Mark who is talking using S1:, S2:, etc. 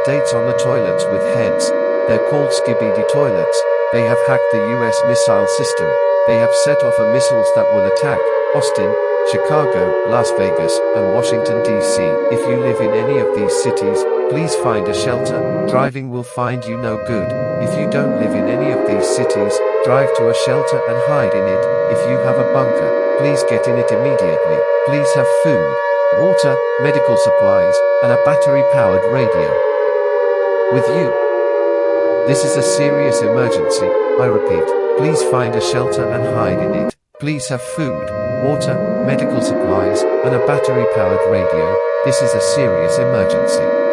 S1: updates on the toilets with heads. They're called Skibidi toilets. They have hacked the US missile system. They have set off missiles that will attack Austin, Chicago, Las Vegas, and Washington, D.C. If you live in any of these cities, please find a shelter. Driving will find you no good. If you don't live in any of these cities, drive to a shelter and hide in it. If you have a bunker, please get in it immediately. Please have food, water, medical supplies, and a battery-powered radio with you. This is a serious emergency. I repeat, please find a shelter and hide in it. Please have food, water, medical supplies, and a battery-powered radio. This is a serious emergency.